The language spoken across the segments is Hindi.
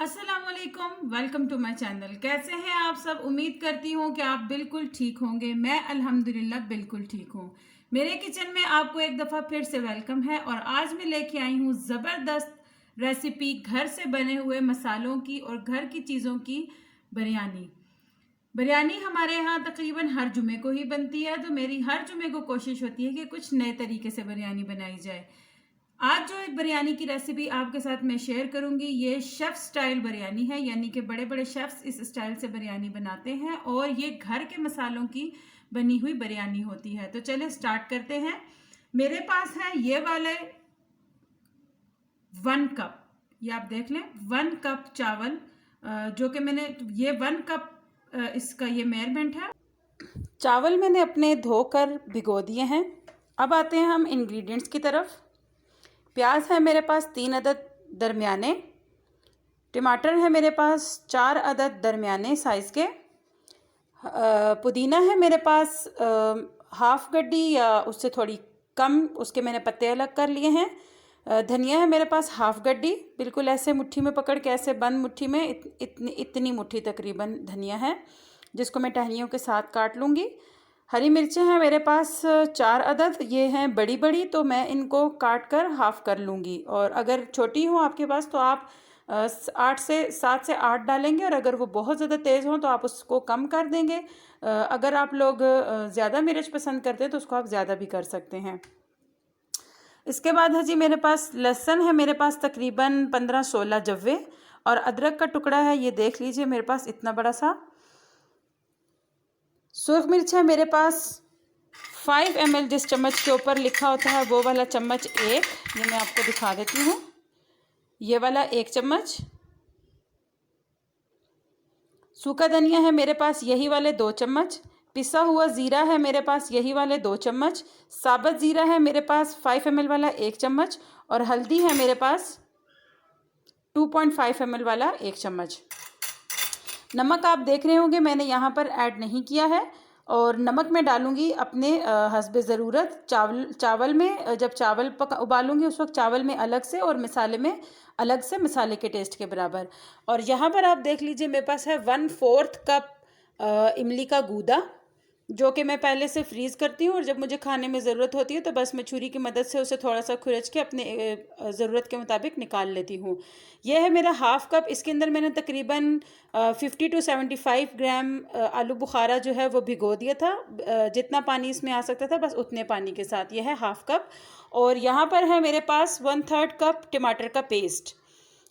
अस्सलामुअलैकुम, वेलकम टू माय चैनल। कैसे हैं आप सब? उम्मीद करती हूँ कि आप बिल्कुल ठीक होंगे। मैं अल्हम्दुलिल्लाह बिल्कुल ठीक हूँ। मेरे किचन में आपको एक दफ़ा फिर से वेलकम है और आज मैं लेके आई हूँ ज़बरदस्त रेसिपी, घर से बने हुए मसालों की और घर की चीज़ों की बिरयानी। बिरयानी हमारे यहाँ तकरीबन हर जुमे को ही बनती है, तो मेरी हर जुमे को कोशिश होती है कि कुछ नए तरीके से बिरयानी बनाई जाए। आज जो एक बिरयानी की रेसिपी आपके साथ मैं शेयर करूंगी, ये शेफ स्टाइल बिरयानी है, यानी कि बड़े बड़े शेफ्स इस स्टाइल से बिरयानी बनाते हैं और ये घर के मसालों की बनी हुई बिरयानी होती है। तो चले स्टार्ट करते हैं। मेरे पास है ये वाले 1 कप, ये आप देख लें 1 कप चावल, जो कि मैंने ये 1 कप इसका ये मेजरमेंट है। चावल मैंने अपने धोकर भिगो दिए हैं। अब आते हैं हम इंग्रेडिएंट्स की तरफ। प्याज है मेरे पास 3 अदद दरमियाने, टमाटर है मेरे पास 4 अदद दरमियाने साइज़ के, पुदीना है मेरे पास हाफ गड्डी या उससे थोड़ी कम, उसके मैंने पत्ते अलग कर लिए हैं। धनिया है मेरे पास हाफ गड्डी, बिल्कुल ऐसे मुट्ठी में पकड़ के, ऐसे बंद मुट्ठी में, इतनी मुट्ठी तकरीबन धनिया है, जिसको मैं टहनियों के साथ काट लूँगी। हरी मिर्चें हैं मेरे पास 4 अदद, ये हैं बड़ी बड़ी, तो मैं इनको काट कर हाफ़ कर लूँगी। और अगर छोटी हो आपके पास तो आप 7 से 8 डालेंगे, और अगर वो बहुत ज़्यादा तेज़ हों तो आप उसको कम कर देंगे। अगर आप लोग ज़्यादा मिर्च पसंद करते हैं तो उसको आप ज़्यादा भी कर सकते हैं। इसके बाद है जी मेरे पास लहसुन है मेरे पास तकरीबन 15-16 जव्वे, और अदरक का टुकड़ा है, ये देख लीजिए मेरे पास इतना बड़ा सा। सुरख मिर्च है मेरे पास 5 ml, जिस चम्मच के ऊपर लिखा होता है वो वाला चम्मच एक, ये मैं आपको दिखा देती हूँ, ये वाला 1 चम्मच। सूखा धनिया है मेरे पास यही वाले 2 चम्मच। पिसा हुआ ज़ीरा है मेरे पास यही वाले 2 चम्मच। साबुत ज़ीरा है मेरे पास 5 ml वाला 1 चम्मच, और हल्दी है मेरे पास 2.5 ml वाला 1 चम्मच। नमक आप देख रहे होंगे मैंने यहाँ पर ऐड नहीं किया है, और नमक मैं डालूंगी अपने हस्बे ज़रूरत। चावल में जब चावल उबालूंगी उस वक्त चावल में अलग से और मसाले में अलग से, मसाले के टेस्ट के बराबर। और यहाँ पर आप देख लीजिए मेरे पास है 1/4 कप इमली का गूदा, जो कि मैं पहले से फ्रीज़ करती हूँ, और जब मुझे खाने में ज़रूरत होती है तो बस मैं छुरी की मदद से उसे थोड़ा सा खुरच के अपने ज़रूरत के मुताबिक निकाल लेती हूँ। यह है मेरा हाफ़ कप। इसके अंदर मैंने तकरीबन 50 to 75 ग्राम आलू बुखारा जो है वो भिगो दिया था। जितना पानी इसमें आ सकता था बस उतने पानी के साथ, यह है हाफ़ कप। और यहाँ पर है मेरे पास 1/3 कप टमाटर का पेस्ट,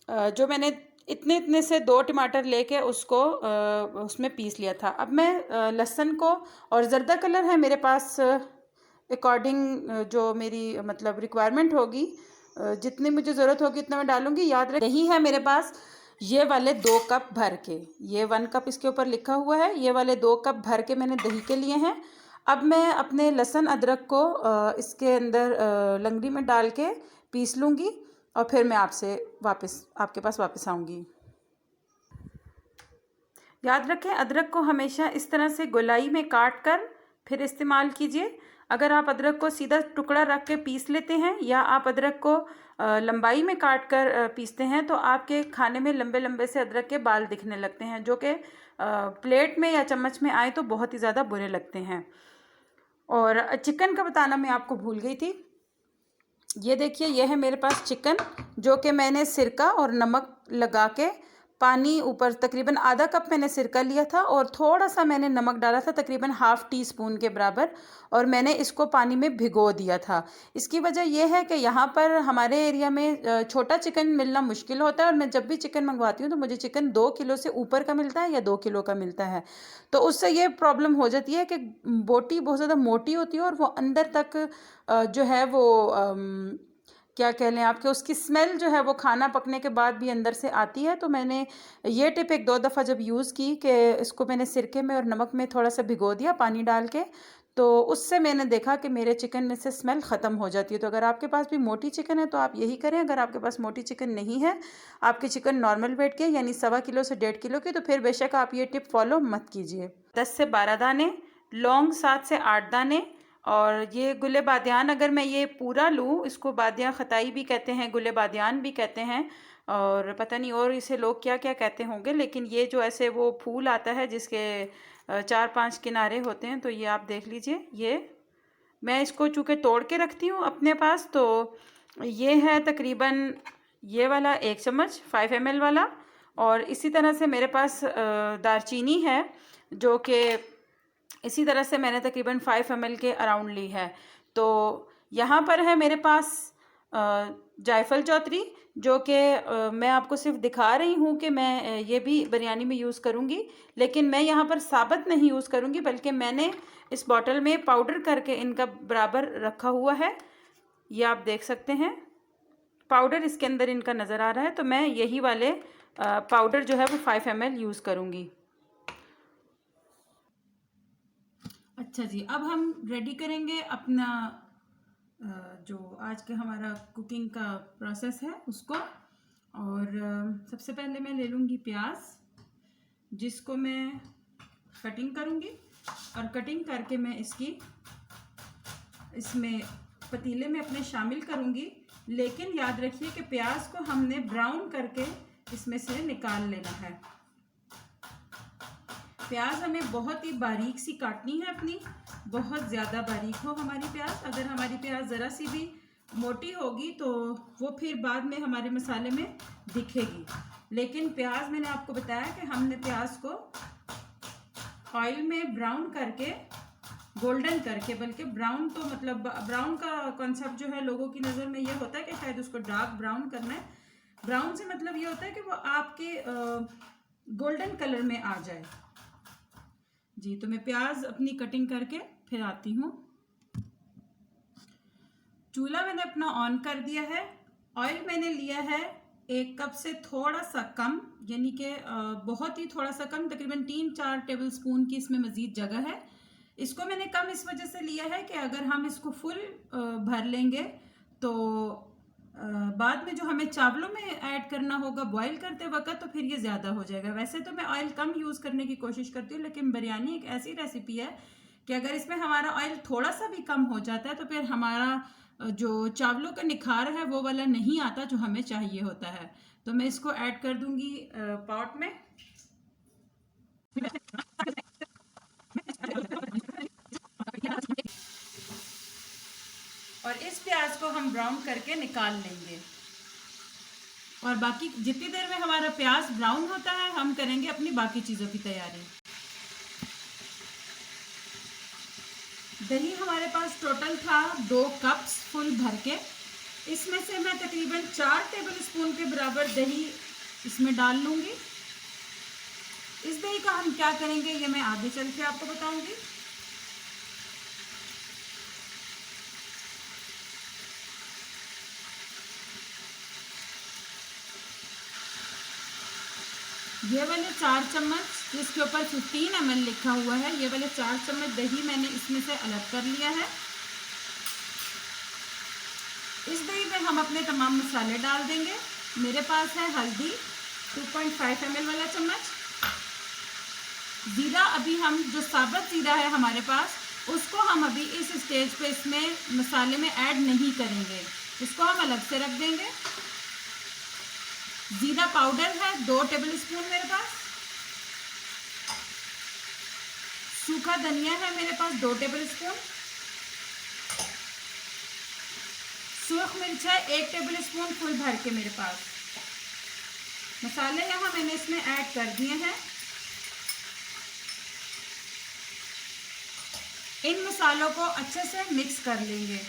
जो मैंने इतने इतने से 2 टमाटर लेके उसको उसमें पीस लिया था। अब मैं लहसुन को, और ज़र्दा कलर है मेरे पास अकॉर्डिंग जो मेरी मतलब रिक्वायरमेंट होगी, जितनी मुझे ज़रूरत होगी उतना मैं डालूँगी। याद रख, दही है मेरे पास ये वाले 2 कप भर के, ये 1 कप इसके ऊपर लिखा हुआ है, ये वाले 2 कप भर के मैंने दही के लिए हैं। अब मैं अपने लहसुन अदरक को इसके अंदर लंगड़ी में डाल के पीस लूँगी, और फिर मैं आपके पास वापस आऊँगी। याद रखें, अदरक को हमेशा इस तरह से गोलाई में काट कर फिर इस्तेमाल कीजिए। अगर आप अदरक को सीधा टुकड़ा रख के पीस लेते हैं, या आप अदरक को लंबाई में काट कर पीसते हैं, तो आपके खाने में लंबे लंबे से अदरक के बाल दिखने लगते हैं, जो कि प्लेट में या चम्मच में आए तो बहुत ही ज़्यादा बुरे लगते हैं। और चिकन का बताना मैं आपको भूल गई थी। ये देखिए, ये है मेरे पास चिकन, जो कि मैंने सिरका और नमक लगा के, पानी ऊपर, तकरीबन आधा कप मैंने सिरका लिया था और थोड़ा सा मैंने नमक डाला था, तकरीबन हाफ़ टी स्पून के बराबर, और मैंने इसको पानी में भिगो दिया था। इसकी वजह यह है कि यहाँ पर हमारे एरिया में छोटा चिकन मिलना मुश्किल होता है, और मैं जब भी चिकन मंगवाती हूँ तो मुझे चिकन 2 किलो से ऊपर का मिलता है या 2 किलो का मिलता है। तो उससे ये प्रॉब्लम हो जाती है कि बोटी बहुत ज़्यादा मोटी होती है, और वो अंदर तक जो है वो क्या कह लें आपके, उसकी स्मेल जो है वो खाना पकने के बाद भी अंदर से आती है। तो मैंने ये टिप 1-2 दफ़ा जब यूज़ की कि इसको मैंने सिरके में और नमक में थोड़ा सा भिगो दिया पानी डाल के, तो उससे मैंने देखा कि मेरे चिकन में से स्मेल ख़त्म हो जाती है। तो अगर आपके पास भी मोटी चिकन है तो आप यही करें। अगर आपके पास मोटी चिकन नहीं है, आपके चिकन नॉर्मल वेट के यानी 1.25 किलो से 1.5 किलो के, तो फिर बेशक आप ये टिप फॉलो मत कीजिए। 10 से 12 दाने लौंग, 7 से 8 दाने, और ये गुले बादियान, अगर मैं ये पूरा लूँ, इसको बादियाँ खताई भी कहते हैं, गुले बादियान भी कहते हैं, और पता नहीं और इसे लोग क्या क्या कहते होंगे, लेकिन ये जो ऐसे वो फूल आता है जिसके 4-5 किनारे होते हैं, तो ये आप देख लीजिए। ये मैं इसको चूँकि तोड़ के रखती हूँ अपने पास, तो ये है तकरीबन ये वाला 1 चम्मच 5 ml वाला। और इसी तरह से मेरे पास दालचीनी है जो कि इसी तरह से मैंने तकरीबन 5 ml के अराउंड ली है। तो यहाँ पर है मेरे पास जायफल चौधरी, जो कि मैं आपको सिर्फ दिखा रही हूँ कि मैं ये भी बिरयानी में यूज़ करूँगी, लेकिन मैं यहाँ पर साबुत नहीं यूज़ करूँगी, बल्कि मैंने इस बॉटल में पाउडर करके इनका बराबर रखा हुआ है। ये आप देख सकते हैं, पाउडर इसके अंदर इनका नज़र आ रहा है। तो मैं यही वाले पाउडर जो है वो 5 ml यूज़ करूँगी। अच्छा जी, अब हम रेडी करेंगे अपना जो आज का हमारा कुकिंग का प्रोसेस है उसको। और सबसे पहले मैं ले लूँगी प्याज, जिसको मैं कटिंग करूँगी, और कटिंग करके मैं इसमें पतीले में अपने शामिल करूँगी। लेकिन याद रखिए कि प्याज को हमने ब्राउन करके इसमें से निकाल लेना है। प्याज हमें बहुत ही बारीक सी काटनी है अपनी, बहुत ज़्यादा बारीक हो हमारी प्याज। अगर हमारी प्याज ज़रा सी भी मोटी होगी तो वो फिर बाद में हमारे मसाले में दिखेगी। लेकिन प्याज मैंने आपको बताया कि हमने प्याज को ऑयल में ब्राउन करके, गोल्डन करके, बल्कि ब्राउन तो मतलब ब्राउन का कॉन्सेप्ट जो है लोगों की नज़र में ये होता है कि शायद उसको डार्क ब्राउन करना है। ब्राउन से मतलब ये होता है कि वो आपके गोल्डन कलर में आ जाए जी। तो मैं प्याज अपनी कटिंग करके फिर आती हूँ। चूल्हा मैंने अपना ऑन कर दिया है। ऑयल मैंने लिया है 1 कप से थोड़ा सा कम, यानी कि बहुत ही थोड़ा सा कम, तकरीबन 3-4 टेबल स्पून की इसमें मज़ीद जगह है। इसको मैंने कम इस वजह से लिया है कि अगर हम इसको फुल भर लेंगे तो बाद में जो हमें चावलों में ऐड करना होगा बॉईल करते वक्त, तो फिर ये ज़्यादा हो जाएगा। वैसे तो मैं ऑयल कम यूज़ करने की कोशिश करती हूँ, लेकिन बिरयानी एक ऐसी रेसिपी है कि अगर इसमें हमारा ऑयल थोड़ा सा भी कम हो जाता है तो फिर हमारा जो चावलों का निखार है वो वाला नहीं आता जो हमें चाहिए होता है। तो मैं इसको ऐड कर दूंगी पॉट में। और इस प्याज को हम ब्राउन करके निकाल लेंगे। और बाकी जितनी देर में हमारा प्याज ब्राउन होता है हम करेंगे अपनी बाकी चीज़ों की तैयारी। दही हमारे पास टोटल था 2 कप्स फुल भर के। इसमें से मैं तकरीबन 4 टेबल स्पून के बराबर दही इसमें डाल लूँगी। इस दही का हम क्या करेंगे ये मैं आगे चल के आपको बताऊंगी। ये वाले 4 चम्मच जिसके ऊपर 15 ml लिखा हुआ है, ये वाले 4 चम्मच दही मैंने इसमें से अलग कर लिया है। इस दही में हम अपने तमाम मसाले डाल देंगे। मेरे पास है हल्दी 2.5 ml वाला चम्मच। ज़ीरा, अभी हम जो साबुत ज़ीरा है हमारे पास, उसको हम अभी इस स्टेज पे इसमें मसाले में ऐड नहीं करेंगे, इसको हम अलग से रख देंगे। ज़ीरा पाउडर है 2 टेबल स्पून मेरे पास। सूखा धनिया है मेरे पास 2 टेबल स्पून। सूख मिर्च है 1 टेबल स्पून फुल भर के मेरे पास। मसाले यहाँ मैंने इसमें ऐड कर दिए हैं। इन मसालों को अच्छे से मिक्स कर लेंगे।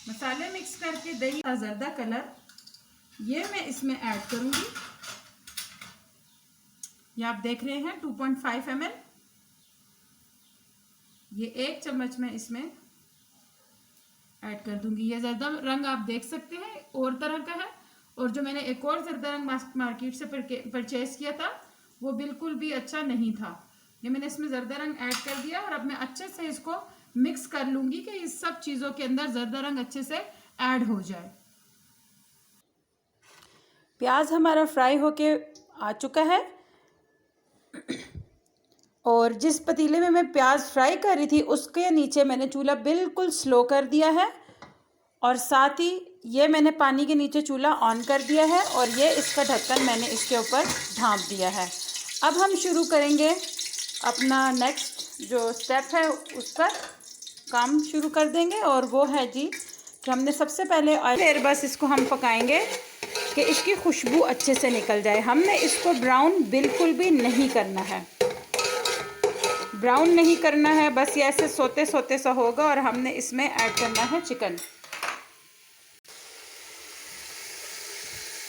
मसाले मिक्स करके दही का जर्दा कलर ये मैं इसमें ऐड करूंगी। ये आप देख रहे हैं 2.5 ml। ये 1 चम्मच में इसमें ऐड कर दूंगी। ये जर्दा रंग आप देख सकते हैं और तरह का है, और जो मैंने एक और जर्दा रंग मार्केट से परचेज किया था वो बिल्कुल भी अच्छा नहीं था। ये मैंने इसमें जर्दा रंग ऐड कर दिया और अब मैं अच्छे से इसको मिक्स कर लूंगी कि इस सब चीज़ों के अंदर जर्दा रंग अच्छे से ऐड हो जाए। प्याज हमारा फ्राई होके आ चुका है और जिस पतीले में मैं प्याज फ्राई कर रही थी उसके नीचे मैंने चूल्हा बिल्कुल स्लो कर दिया है, और साथ ही ये मैंने पानी के नीचे चूल्हा ऑन कर दिया है, और ये इसका ढक्कन मैंने इसके ऊपर ढाँप दिया है। अब हम शुरू करेंगे अपना नेक्स्ट जो स्टेप है, उस पर काम शुरू कर देंगे, और वो है जी कि हमने सबसे पहले ऑयल, बस इसको हम पकाएंगे कि इसकी खुशबू अच्छे से निकल जाए। हमने इसको ब्राउन बिल्कुल भी नहीं करना है, ब्राउन नहीं करना है, बस ये ऐसे सोते सोते सा होगा। और हमने इसमें ऐड करना है चिकन।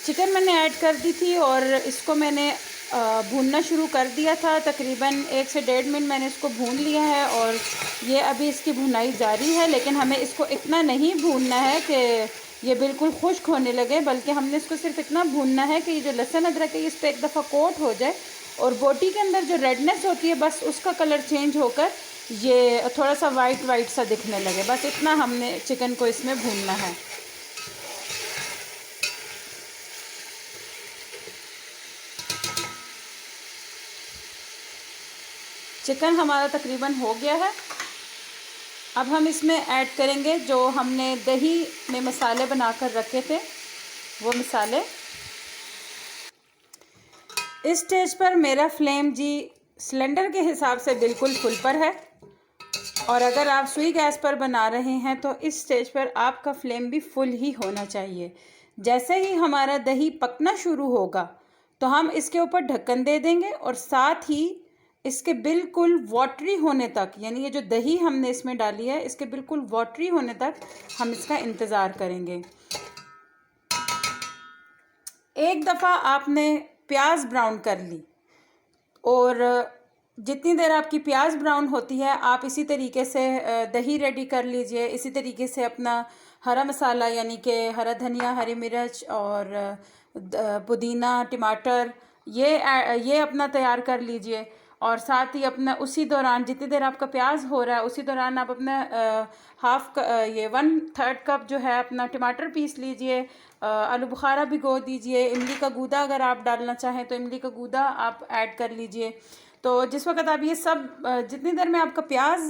चिकन मैंने ऐड कर दी थी और इसको मैंने भूनना शुरू कर दिया था। तकरीबन 1 से 1.5 मिनट मैंने इसको भून लिया है, और ये अभी इसकी भुनाई जारी है। लेकिन हमें इसको इतना नहीं भूनना है कि ये बिल्कुल खुश्क होने लगे, बल्कि हमने इसको सिर्फ इतना भूनना है कि ये जो लहसुन अदरक है इस पर एक दफ़ा कोट हो जाए, और बोटी के अंदर जो रेडनेस होती है बस उसका कलर चेंज होकर ये थोड़ा सा वाइट वाइट सा दिखने लगे। बस इतना हमने चिकन को इसमें भूनना है। चिकन हमारा तकरीबन हो गया है। अब हम इसमें ऐड करेंगे जो हमने दही में मसाले बनाकर रखे थे, वो मसाले। इस स्टेज पर मेरा फ्लेम जी सिलेंडर के हिसाब से बिल्कुल फुल पर है, और अगर आप सुई गैस पर बना रहे हैं तो इस स्टेज पर आपका फ्लेम भी फुल ही होना चाहिए। जैसे ही हमारा दही पकना शुरू होगा तो हम इसके ऊपर ढक्कन दे देंगे, और साथ ही इसके बिल्कुल वाटरी होने तक, यानी ये जो दही हमने इसमें डाली है इसके बिल्कुल वाटरी होने तक हम इसका इंतज़ार करेंगे। एक दफ़ा आपने प्याज ब्राउन कर ली, और जितनी देर आपकी प्याज ब्राउन होती है आप इसी तरीके से दही रेडी कर लीजिए। इसी तरीके से अपना हरा मसाला यानी कि हरा धनिया, हरी मिर्च और पुदीना, टमाटर ये अपना तैयार कर लीजिए। और साथ ही अपना उसी दौरान जितनी देर आपका प्याज हो रहा है उसी दौरान आप अपना ये 1/3 कप जो है अपना टमाटर पीस लीजिए। आलू बुखारा भिगो दीजिए। इमली का गूदा अगर आप डालना चाहें तो इमली का गूदा आप ऐड कर लीजिए। तो जिस वक्त आप ये सब जितनी देर में आपका प्याज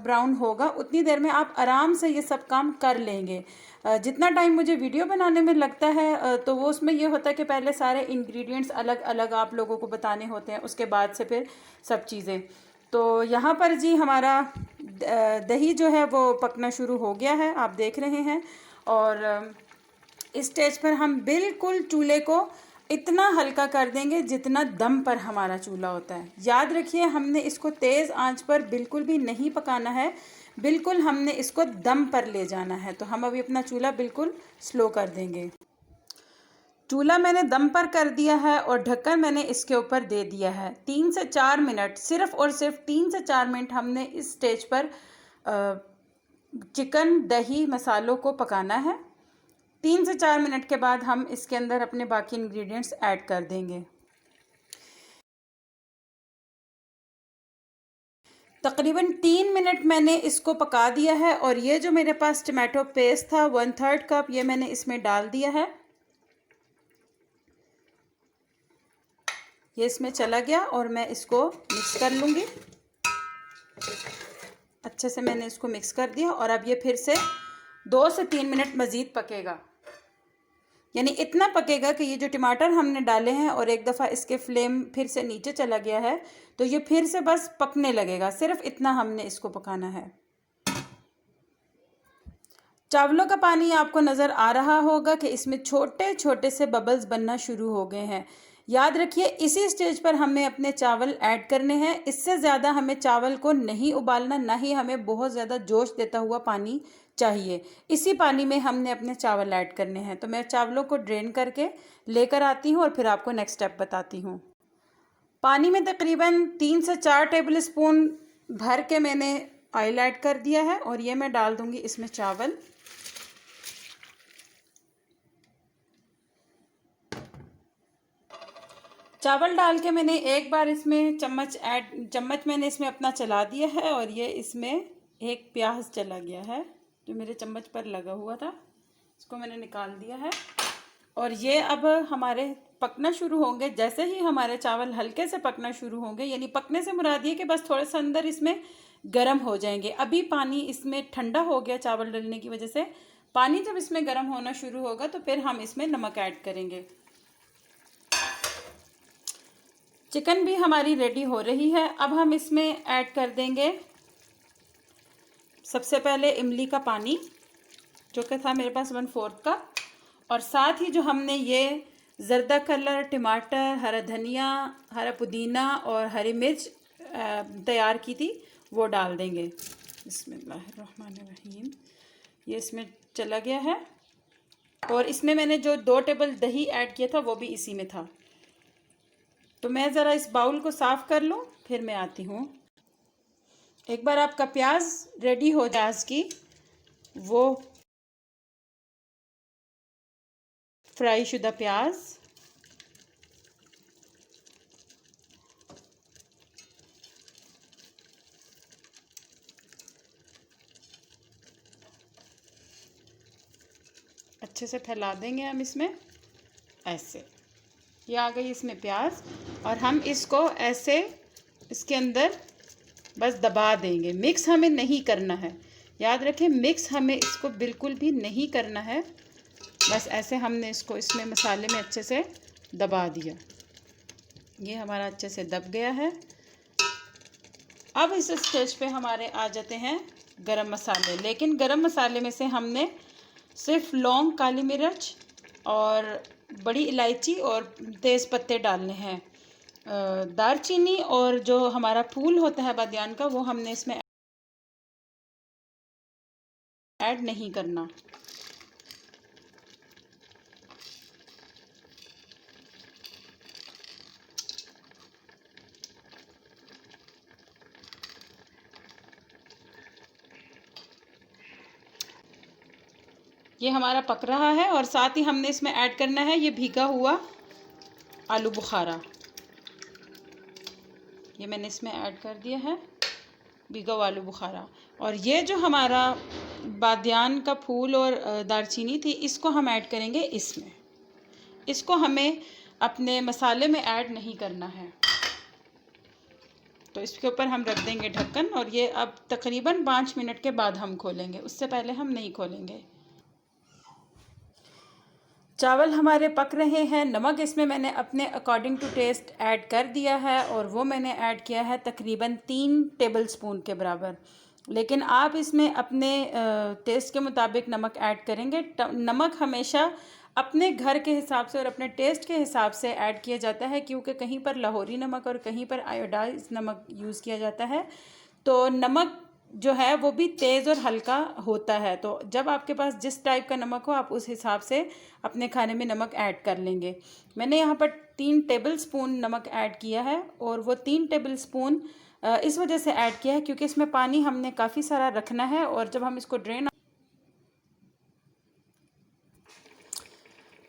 ब्राउन होगा उतनी देर में आप आराम से ये सब काम कर लेंगे। जितना टाइम मुझे वीडियो बनाने में लगता है तो वो उसमें ये होता है कि पहले सारे इंग्रेडिएंट्स अलग अलग आप लोगों को बताने होते हैं, उसके बाद से फिर सब चीज़ें। तो यहाँ पर जी हमारा दही जो है वो पकना शुरू हो गया है, आप देख रहे हैं। और इस स्टेज पर हम बिल्कुल चूल्हे को इतना हल्का कर देंगे जितना दम पर हमारा चूल्हा होता है। याद रखिए हमने इसको तेज़ आंच पर बिल्कुल भी नहीं पकाना है, बिल्कुल हमने इसको दम पर ले जाना है। तो हम अभी अपना चूल्हा बिल्कुल स्लो कर देंगे। चूल्हा मैंने दम पर कर दिया है और ढक्कन मैंने इसके ऊपर दे दिया है। 3 से 4 मिनट, सिर्फ़ और सिर्फ 3 से 4 मिनट हमने इस स्टेज पर चिकन, दही, मसालों को पकाना है। 3 से 4 मिनट के बाद हम इसके अंदर अपने बाकी इंग्रेडिएंट्स ऐड कर देंगे। तकरीबन 3 मिनट मैंने इसको पका दिया है, और ये जो मेरे पास टमाटो पेस्ट था 1/3 कप ये मैंने इसमें डाल दिया है। ये इसमें चला गया और मैं इसको मिक्स कर लूँगी। अच्छे से मैंने इसको मिक्स कर दिया, और अब ये फिर से 2 से 3 मिनट मज़ीद पकेगा। यानी इतना पकेगा कि ये जो टमाटर हमने डाले हैं और एक दफ़ा इसके फ्लेम फिर से नीचे चला गया है तो ये फिर से बस पकने लगेगा। सिर्फ इतना हमने इसको पकाना है। चावलों का पानी आपको नज़र आ रहा होगा कि इसमें छोटे छोटे से बबल्स बनना शुरू हो गए हैं। याद रखिए इसी स्टेज पर हमें अपने चावल ऐड करने हैं। इससे ज़्यादा हमें चावल को नहीं उबालना, ना ही हमें बहुत ज़्यादा जोश देता हुआ पानी चाहिए। इसी पानी में हमने अपने चावल ऐड करने हैं। तो मैं चावलों को ड्रेन करके लेकर आती हूँ और फिर आपको नेक्स्ट स्टेप बताती हूँ। पानी में तकरीबन 3 से 4 टेबल स्पून भर के मैंने ऑयल ऐड कर दिया है, और ये मैं डाल दूँगी इसमें चावल। चावल डाल के मैंने एक बार इसमें चम्मच मैंने इसमें अपना चला दिया है, और ये इसमें एक प्याज चला गया है जो मेरे चम्मच पर लगा हुआ था, इसको मैंने निकाल दिया है। और ये अब हमारे पकना शुरू होंगे। जैसे ही हमारे चावल हल्के से पकना शुरू होंगे, यानी पकने से मुराद ये कि बस थोड़ा सा अंदर इसमें गर्म हो जाएंगे। अभी पानी इसमें ठंडा हो गया चावल डलने की वजह से। पानी जब इसमें गर्म होना शुरू होगा तो फिर हम इसमें नमक ऐड करेंगे। चिकन भी हमारी रेडी हो रही है। अब हम इसमें ऐड कर देंगे सबसे पहले इमली का पानी, जो कि था मेरे पास 1/4 कप, और साथ ही जो हमने ये ज़र्दा कलर, टमाटर, हरा धनिया, हरा पुदीना और हरी मिर्च तैयार की थी वो डाल देंगे। बिस्मिल्लाहिर्रहमानिर्रहीम। ये इसमें चला गया है। और इसमें मैंने जो 2 टेबल दही ऐड किया था वो भी इसी में था। तो मैं ज़रा इस बाउल को साफ़ कर लूँ, फिर मैं आती हूँ। एक बार आपका प्याज रेडी हो जाए, प्याज की वो फ्राई शुदा प्याज, अच्छे से फैला देंगे हम इसमें ऐसे। ये आ गई इसमें प्याज, और हम इसको ऐसे इसके अंदर बस दबा देंगे। मिक्स हमें नहीं करना है, याद रखें, मिक्स हमें इसको बिल्कुल भी नहीं करना है। बस ऐसे हमने इसको इसमें मसाले में अच्छे से दबा दिया। ये हमारा अच्छे से दब गया है। अब इस स्टेज पे हमारे आ जाते हैं गरम मसाले। लेकिन गरम मसाले में से हमने सिर्फ लौंग, काली मिर्च और बड़ी इलायची और तेज़ पत्ते डालने हैं। दालचीनी और जो हमारा फूल होता है बादियान का, वो हमने इसमें ऐड नहीं करना। ये हमारा पक रहा है, और साथ ही हमने इसमें ऐड करना है ये भीगा हुआ आलू बुखारा। ये मैंने इसमें ऐड कर दिया है भीगा हुआ आलू बुखारा। और ये जो हमारा बादियान का फूल और दालचीनी थी, इसको हम ऐड करेंगे इसमें। इसको हमें अपने मसाले में ऐड नहीं करना है। तो इसके ऊपर हम रख देंगे ढक्कन, और ये अब तकरीबन 5 मिनट के बाद हम खोलेंगे, उससे पहले हम नहीं खोलेंगे। चावल हमारे पक रहे हैं। नमक इसमें मैंने अपने अकॉर्डिंग टू टेस्ट ऐड कर दिया है, और वो मैंने ऐड किया है तकरीबन 3 टेबल स्पून के बराबर। लेकिन आप इसमें अपने टेस्ट के मुताबिक नमक ऐड करेंगे। नमक हमेशा अपने घर के हिसाब से और अपने टेस्ट के हिसाब से ऐड किया जाता है, क्योंकि कहीं पर लाहौरी नमक और कहीं पर आयोडाइज नमक यूज़ किया जाता है। तो नमक जो है वो भी तेज़ और हल्का होता है। तो जब आपके पास जिस टाइप का नमक हो, आप उस हिसाब से अपने खाने में नमक ऐड कर लेंगे। मैंने यहाँ पर 3 टेबल स्पून नमक ऐड किया है, और वो 3 टेबल स्पून इस वजह से ऐड किया है क्योंकि इसमें पानी हमने काफ़ी सारा रखना है, और जब हम इसको ड्रेन,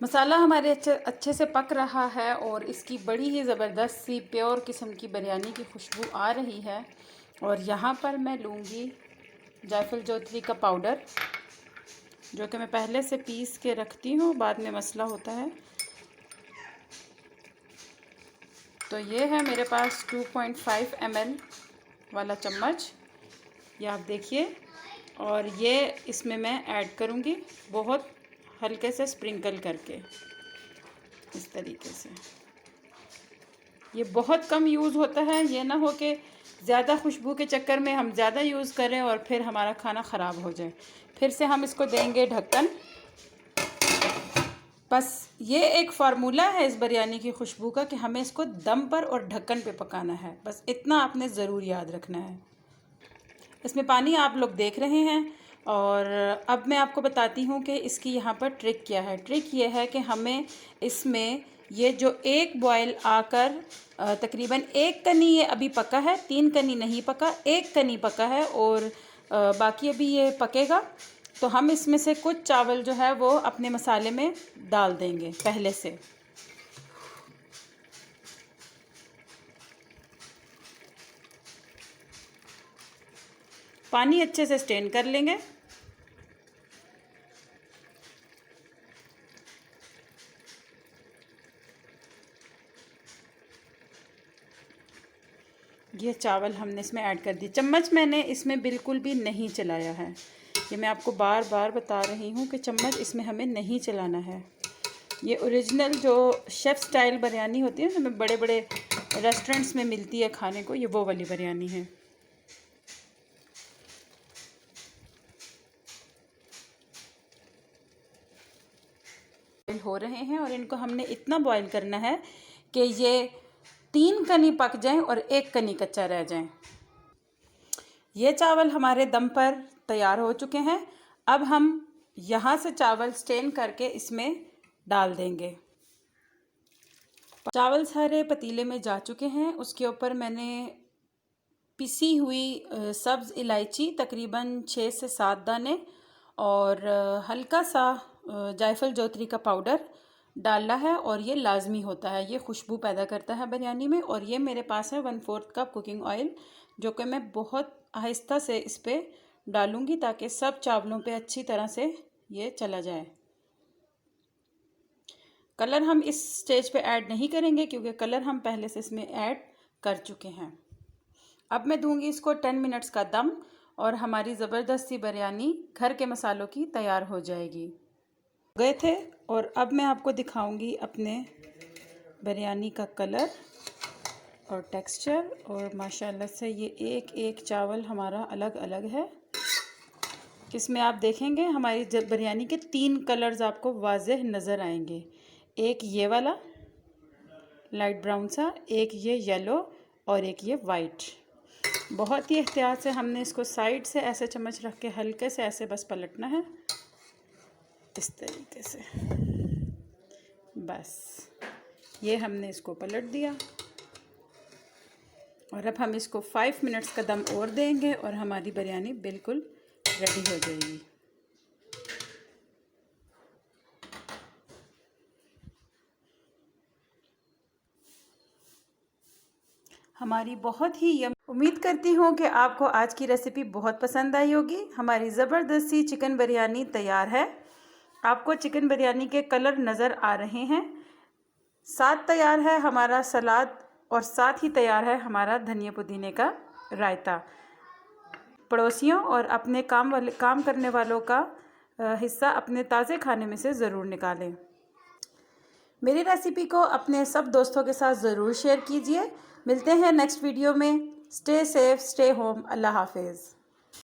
मसाला हमारे अच्छे से पक रहा है, और इसकी बड़ी ही ज़बरदस्त सी प्योर किस्म की बिरयानी की खुशबू आ रही है। और यहाँ पर मैं लूँगी जायफल जोतरी का पाउडर, जो कि मैं पहले से पीस के रखती हूँ, बाद में मसला होता है। तो ये है मेरे पास 2.5 ml वाला चम्मच, ये आप देखिए। और ये इसमें मैं ऐड करूँगी बहुत हल्के से स्प्रिंकल करके, इस तरीके से। ये बहुत कम यूज़ होता है, ये ना हो कि ज़्यादा खुशबू के चक्कर में हम ज़्यादा यूज़ करें और फिर हमारा खाना ख़राब हो जाए। फिर से हम इसको देंगे ढक्कन। बस ये एक फार्मूला है इस बिरयानी की खुशबू का कि हमें इसको दम पर और ढक्कन पे पकाना है। बस इतना आपने ज़रूर याद रखना है। इसमें पानी आप लोग देख रहे हैं, और अब मैं आपको बताती हूँ कि इसकी यहाँ पर ट्रिक क्या है। ट्रिक ये है कि हमें इसमें ये जो एक बॉयल आकर तकरीबन 1 कनी ये अभी पका है, 3 कनी नहीं पका, 1 कनी पका है, और बाकी अभी ये पकेगा। तो हम इसमें से कुछ चावल जो है वो अपने मसाले में डाल देंगे पहले से। पानी अच्छे से स्ट्रेन कर लेंगे। ये चावल हमने इसमें ऐड कर दिए। चम्मच मैंने इसमें बिल्कुल भी नहीं चलाया है। ये मैं आपको बार बार बता रही हूँ कि चम्मच इसमें हमें नहीं चलाना है। ये ओरिजिनल जो शेफ़ स्टाइल बिरयानी होती है, हमें बड़े बड़े रेस्टोरेंट्स में मिलती है खाने को, ये वो वाली बिरयानी है। हो रहे हैं और इनको हमने इतना बॉईल करना है कि ये 3 कनी पक जाएं और 1 कनी कच्चा रह जाए। ये चावल हमारे दम पर तैयार हो चुके हैं। अब हम यहाँ से चावल स्टेन करके इसमें डाल देंगे। चावल सारे पतीले में जा चुके हैं। उसके ऊपर मैंने पिसी हुई सब्ज़ इलायची तकरीबन 6 से 7 दाने और हल्का सा जायफल जोतरी का पाउडर डाला है, और ये लाजमी होता है, ये खुशबू पैदा करता है बिरयानी में। और ये मेरे पास है 1/4 कप कुकिंग ऑयल, जो कि मैं बहुत आहिस्ता से इस पर डालूँगी ताकि सब चावलों पे अच्छी तरह से ये चला जाए। कलर हम इस स्टेज पे ऐड नहीं करेंगे क्योंकि कलर हम पहले से इसमें ऐड कर चुके हैं। अब मैं दूंगी इसको 10 मिनट्स का दम और हमारी ज़बरदस्ती बिरयानी घर के मसालों की तैयार हो जाएगी। गए थे और अब मैं आपको दिखाऊंगी अपने बिरयानी का कलर और टेक्सचर, और माशाल्लाह से ये एक एक चावल हमारा अलग अलग है। इसमें आप देखेंगे हमारी बिरयानी के 3 कलर्स आपको वाज़ेह नज़र आएंगे। एक ये वाला लाइट ब्राउन सा, एक ये येलो और एक ये वाइट। बहुत ही एहतियात से हमने इसको साइड से ऐसे चम्मच रख के हल्के से ऐसे बस पलटना है, इस तरीके से। बस ये हमने इसको पलट दिया और अब हम इसको 5 मिनट्स का दम और देंगे और हमारी बिरयानी बिल्कुल रेडी हो जाएगी। हमारी बहुत ही उम्मीद करती हूँ कि आपको आज की रेसिपी बहुत पसंद आई होगी। हमारी ज़बरदस्ती चिकन बिरयानी तैयार है। आपको चिकन बिरयानी के कलर नज़र आ रहे हैं। साथ तैयार है हमारा सलाद और साथ ही तैयार है हमारा धनिया पुदीने का रायता। पड़ोसियों और अपने काम करने वालों का हिस्सा अपने ताज़े खाने में से ज़रूर निकालें। मेरी रेसिपी को अपने सब दोस्तों के साथ ज़रूर शेयर कीजिए। मिलते हैं नेक्स्ट वीडियो में। Stay safe, stay home. अल्लाह हाफिज़।